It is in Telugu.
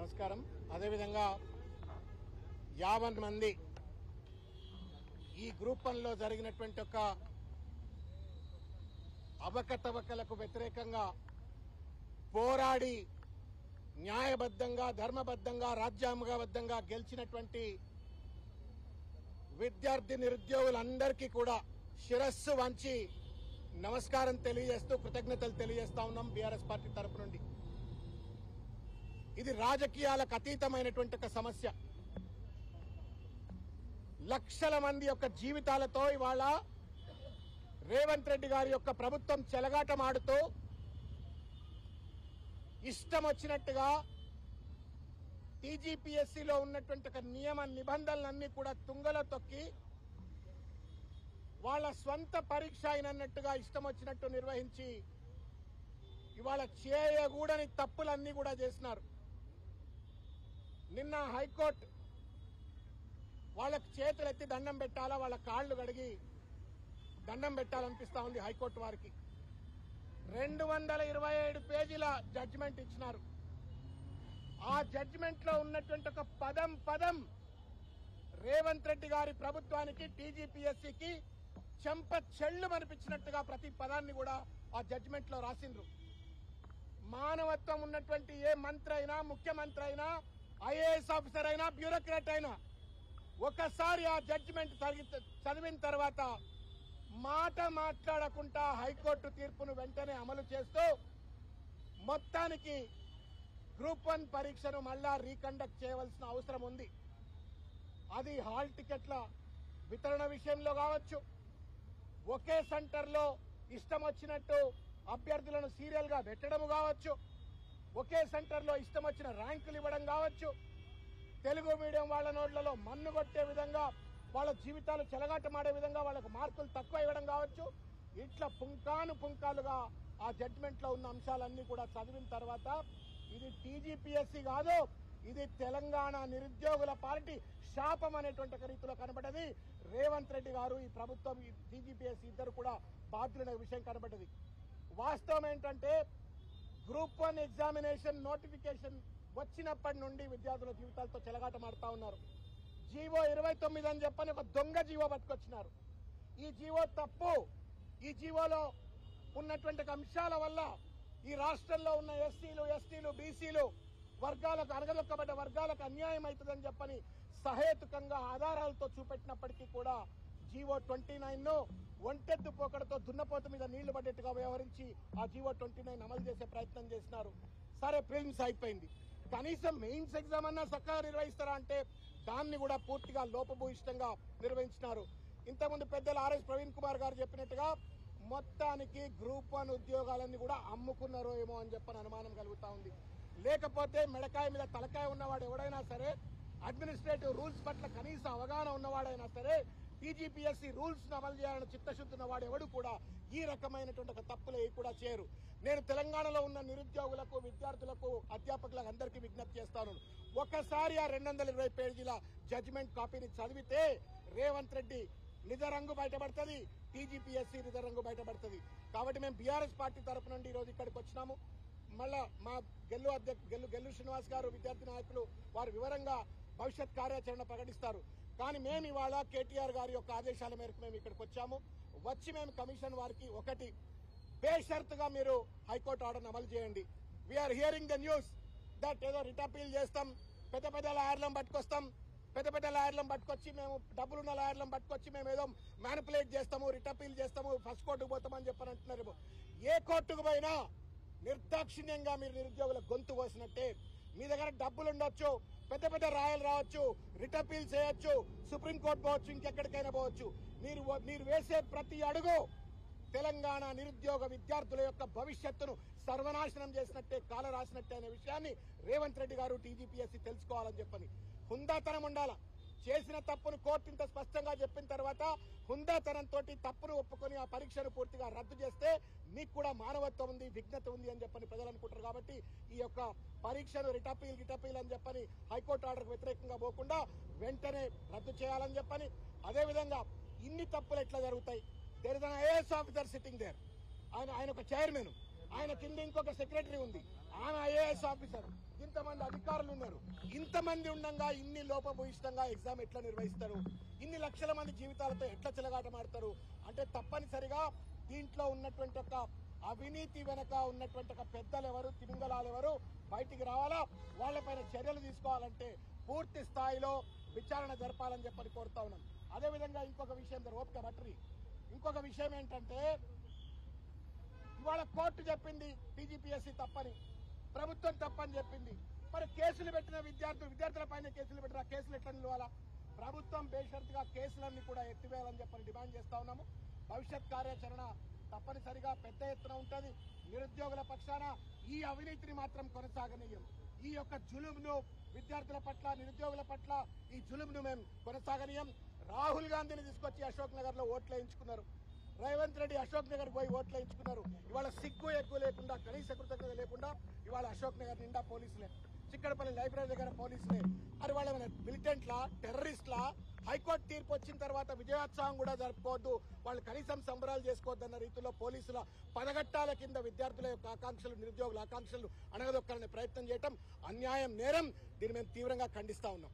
నమస్కారం. అదేవిధంగా 50 మంది ఈ గ్రూప్ 1 లో జరిగినటువంటి ఒక అవకతవకలకు వ్యతిరేకంగా పోరాడి న్యాయబద్ధంగా, ధర్మబద్ధంగా, రాజ్యాంగబద్ధంగా గెలిచినటువంటి విద్యార్థి నిరుద్యోగులందరికీ కూడా శిరస్సు వంచి నమస్కారం తెలియజేస్తూ కృతజ్ఞతలు తెలియజేస్తా ఉన్నాం బీఆర్ఎస్ పార్టీ తరపు నుండి. ఇది రాజకీయాలకు అతీతమైనటువంటి ఒక సమస్య. లక్షల మంది యొక్క జీవితాలతో ఇవాళ రేవంత్ రెడ్డి గారి యొక్క ప్రభుత్వం చెలగాటమాడుతూ ఇష్టం వచ్చినట్టుగా టీజీపీఎస్సీలో ఉన్నటువంటి ఒక నియమ నిబంధనలన్నీ కూడా తుంగలో తొక్కి వాళ్ళ స్వంత పరీక్ష అయినట్టుగా ఇష్టం వచ్చినట్టు నిర్వహించి ఇవాళ చేయకూడని తప్పులన్నీ కూడా చేసినారు. నిన్న హైకోర్టు వాళ్ళకి చేతులెత్తి దండం పెట్టాలా, వాళ్ళ కాళ్లు కడిగి దండం పెట్టాలనిపిస్తా ఉంది హైకోర్టు వారికి. 227 పేజీల జడ్జిమెంట్ ఇచ్చినారు. ఆ జడ్జిమెంట్ లో ఉన్నటువంటి ఒక పదం రేవంత్ రెడ్డి గారి ప్రభుత్వానికి, టీజీపీఎస్సీకి చెంప చెళ్లు అనిపించినట్టుగా ప్రతి పదాన్ని కూడా ఆ జడ్జిమెంట్ లో రాసిండ్రు. మానవత్వం ఉన్నటువంటి ఏ మంత్రి అయినా, ముఖ్యమంత్రి అయినా, ఐఏఎస్ ఆఫీసర్ అయినా, బ్యూరోక్రాట్ అయినా ఒకసారి ఆ జడ్జిమెంట్ చదివిన తర్వాత మాట మాట్లాడకుండా హైకోర్టు తీర్పును వెంటనే అమలు చేస్తూ మొత్తానికి గ్రూప్ 1 పరీక్షను మళ్లా రీకండక్ట్ చేయవలసిన అవసరం ఉంది. అది హాల్ టికెట్ల వితరణ విషయంలో కావచ్చు, ఒకే సెంటర్లో ఇష్టం వచ్చినట్టు అభ్యర్థులను సీరియల్ గా పెట్టడం కావచ్చు, ఒకే సెంటర్లో ఇష్టం వచ్చిన ర్యాంకులు ఇవ్వడం కావచ్చు, తెలుగు మీడియం వాళ్ళ నోట్లలో మన్ను కొట్టే విధంగా, వాళ్ళ జీవితాలు చెలగాటమాడే విధంగా వాళ్ళకు మార్కులు తక్కువ ఇవ్వడం కావచ్చు. ఇట్లా పుంకాలుగా ఆ జడ్జిమెంట్ లో ఉన్న అంశాలన్నీ కూడా చదివిన తర్వాత ఇది టీజీపీఎస్సీ కాదు, ఇది తెలంగాణ నిరుద్యోగుల పార్టీ శాపం అనేటువంటి ఒక రీతిలో కనబడ్డది. రేవంత్ రెడ్డి గారు, ఈ ప్రభుత్వం, ఈ టీజీపీఎస్సీ ఇద్దరు కూడా బాధ్యులైన విషయం కనబడ్డది. వాస్తవం ఏంటంటే గ్రూప్ 1 ఎగ్జామినేషన్ నోటిఫికేషన్ వచ్చినప్పటి నుండి విద్యార్థుల జీవితాలతో చెలగాటమాడుతా ఉన్నారు. జీవో 29 అని చెప్పని ఒక దొంగ జీవో పట్టుకొచ్చినారు. ఈ జీవో తప్పు. ఈ జీవోలో ఉన్నటువంటి అంశాల వల్ల ఈ రాష్ట్రంలో ఉన్న ఎస్సీలు, ఎస్టీలు, బీసీలు వర్గాలకు, అనగదొక్కబడ్డ వర్గాలకు అన్యాయం అవుతుందని చెప్పని సహేతుకంగా ఆధారాలతో చూపెట్టినప్పటికీ కూడా జీవో 29 ను ఒంటెత్తు పోకడతో దున్నపోతు మీద నీళ్లు పడ్డట్టుగా వ్యవహరించి ఆ జీవో 29 అమలు చేసే ప్రయత్నం చేసినారు. సరే, ప్రిలిమ్స్ అయిపోయింది, కనీసం మెయిన్స్ ఎగ్జామ్ అన్నా చక్కగా నిర్వహిస్తారా అంటే దాన్ని కూడా పూర్తిగా లోపభూయిష్టంగా నిర్వహించినారు. ఇంతకుముందు పెద్దలు ఆర్ఎస్ ప్రవీణ్ కుమార్ గారు చెప్పినట్టుగా మొత్తానికి గ్రూప్ 1 ఉద్యోగాలన్నీ కూడా అమ్ముకున్నారో ఏమో అని చెప్పని అనుమానం కలుగుతా ఉంది. లేకపోతే మెడకాయ మీద తలకాయ ఉన్నవాడు ఎవడైనా సరే, అడ్మినిస్ట్రేటివ్ రూల్స్ పట్ల కనీస అవగాహన ఉన్నవాడైనా సరే, టీజీపీఎస్సీ రూల్స్ ను అమలు చేయాలని చిత్తశుద్ధి ఉన్నవాడు ఎవడు కూడా ఈ రకమైనటువంటి ఒక తప్పులు కూడా చేయరు. నేను తెలంగాణలో ఉన్న నిరుద్యోగులకు, విద్యార్థులకు, అధ్యాపకులకు అందరికీ విజ్ఞప్తి చేస్తాను. ఒకసారి ఆ 220 పేజీల జడ్జిమెంట్ కాపీని చదివితే రేవంత్ రెడ్డి నిజ రంగు బయటపడుతుంది, టీజీపీఎస్సీ నిజ రంగు బయటపడుతుంది. కాబట్టి మేము బీఆర్ఎస్ పార్టీ తరపు నుండి ఈ రోజు ఇక్కడికి వచ్చినాము. మళ్ళా మా గెల్లు శ్రీనివాస్ గారు, విద్యార్థి నాయకులు, వారు వివరంగా భవిష్యత్ కార్యాచరణ ప్రకటిస్తారు. కానీ మేము ఇవాళ కేటీఆర్ గారి యొక్క ఆదేశాల మేరకు మేము ఇక్కడికి వచ్చాము. వచ్చి మేము కమిషన్ వారికి ఒకటి, బేషరతుగా మీరు హైకోర్టు ఆర్డర్ అమలు చేయండి. We're hearing the news that ఏదో రిట్ అపీల్ చేస్తాం, పెద్ద లాయర్లను పట్టుకొస్తాం, పెద్ద లాయర్లను పట్టుకొచ్చి మేము డబ్బులున్న లాయర్లను పట్టుకొచ్చి మేము ఏదో మ్యానిపులేట్ చేస్తాము, రిట్ అపీల్ చేస్తాము, ఫస్ట్ కోర్టుకు పోతామని చెప్పని అంటున్నారు. ఏ కోర్టుకు పోయినా నిర్దాక్షిణ్యంగా మీరు నిరుద్యోగుల గొంతు కోసినట్టే. మీ దగ్గర డబ్బులుండొచ్చు, పెద్ద రాయలు రావచ్చు, రిట్ అపీల్ చేయొచ్చు, సుప్రీంకోర్టు పోవచ్చు, ఇంకెక్కడికైనా పోవచ్చు. మీరు వేసే ప్రతి అడుగు తెలంగాణ నిరుద్యోగ విద్యార్థుల యొక్క భవిష్యత్తును సర్వనాశనం చేసినట్టే, కాల రాసినట్టే అనే విషయాన్ని రేవంత్ రెడ్డి గారు, టీజీపీఎస్సీ తెలుసుకోవాలని చెప్పని. హుందాతనం ఉండాల. చేసిన తప్పును కోర్టు ఇంత స్పష్టంగా చెప్పిన తర్వాత హుందాతనంతో తప్పును ఒప్పుకొని ఆ పరీక్షను పూర్తిగా రద్దు చేస్తే మీకు కూడా మానవత్వం ఉంది, విఘ్నత ఉంది అని చెప్పని ప్రజలు అనుకుంటారు. కాబట్టి ఈ యొక్క పరీక్షను రిటపీల్ అని చెప్పని హైకోర్టు ఆర్డర్కు వ్యతిరేకంగా పోకుండా వెంటనే రద్దు చేయాలని చెప్పని, అదేవిధంగా ఇన్ని తప్పులు ఎట్లా జరుగుతాయి? There is an IAS officer sitting there. ఆయన ఒక చైర్మన్, ఆయన కింద ఇంకొక సెక్రటరీ ఉంది. ఆమె ఐఏఎస్ ఆఫీసర్, ఇంతమంది అధికారులు ఉన్నారు. ఇంతమంది ఉండగా ఇన్ని లోపభూయిష్టంగా ఎగ్జామ్ ఎట్లా నిర్వహిస్తారు? ఇన్ని లక్షల మంది జీవితాలతో ఎట్లా చెలగాటమాడతారు? అంటే తప్పనిసరిగా దీంట్లో ఉన్నటువంటి ఒక అవినీతి వెనక ఉన్నటువంటి ఒక పెద్దలు ఎవరు, తిమింగలాలు ఎవరు బయటికి రావాలా. వాళ్లపైన చర్యలు తీసుకోవాలంటే పూర్తి స్థాయిలో విచారణ జరపాలని చెప్పని కోరుతా ఉన్నాం. అదేవిధంగా ఇంకొక విషయం, ఓపిక బట్రి, ఇంకొక విషయం ఏంటంటే ఇవాళ కోర్టు చెప్పింది టీజీపీఎస్సీ తప్పని, ప్రభుత్వం తప్పని చెప్పింది. మరి కేసులు పెట్టిన విద్యార్థుల పైన కేసులు పెట్టిన కేసులు ఎట్లా నిలవాలా? ప్రభుత్వం బేషరతుగా కేసులన్నీ కూడా ఎత్తివేయాలని చెప్పని డిమాండ్ చేస్తా ఉన్నాము. భవిష్యత్ కార్యాచరణ తప్పనిసరిగా పెద్ద ఎత్తున ఉంటుంది. నిరుద్యోగుల పక్షాన ఈ అవినీతిని మాత్రం కొనసాగనీయం. ఈ యొక్క జులుంను విద్యార్థుల పట్ల, నిరుద్యోగుల పట్ల ఈ జులుంను మేము కొనసాగనీయం. రాహుల్ గాంధీని తీసుకొచ్చి అశోక్ నగర్ లో ఓట్లు వేయించుకున్నారు. రేవంత్ రెడ్డి అశోక్ నగర్ పోయి ఓట్లు వేయించుకున్నారు. ఇవాళ సిగ్గు ఎక్కువ లేకుండా, కనీస కృతజ్ఞత లేకుండా ఇవాళ అశోక్ నగర్ నిండా పోలీసులే, చిక్కడపల్లి లైబ్రరీ దగ్గర పోలీసులే. మరి వాళ్ళ మిలిటెంట్లా, టెర్రరిస్ట్లా? హైకోర్టు తీర్పు వచ్చిన తర్వాత విజయోత్సవం కూడా జరుపుకోవద్దు, వాళ్ళు కనీసం సంబరాలు చేసుకోవద్దు అన్న రీతిలో పోలీసుల పదగట్టాల కింద విద్యార్థుల యొక్క ఆకాంక్షలు, నిరుద్యోగుల ఆకాంక్షలు అణగదొక్కాలనే ప్రయత్నం చేయటం అన్యాయం, నేరం. దీన్ని మేము తీవ్రంగా ఖండిస్తా ఉన్నాం.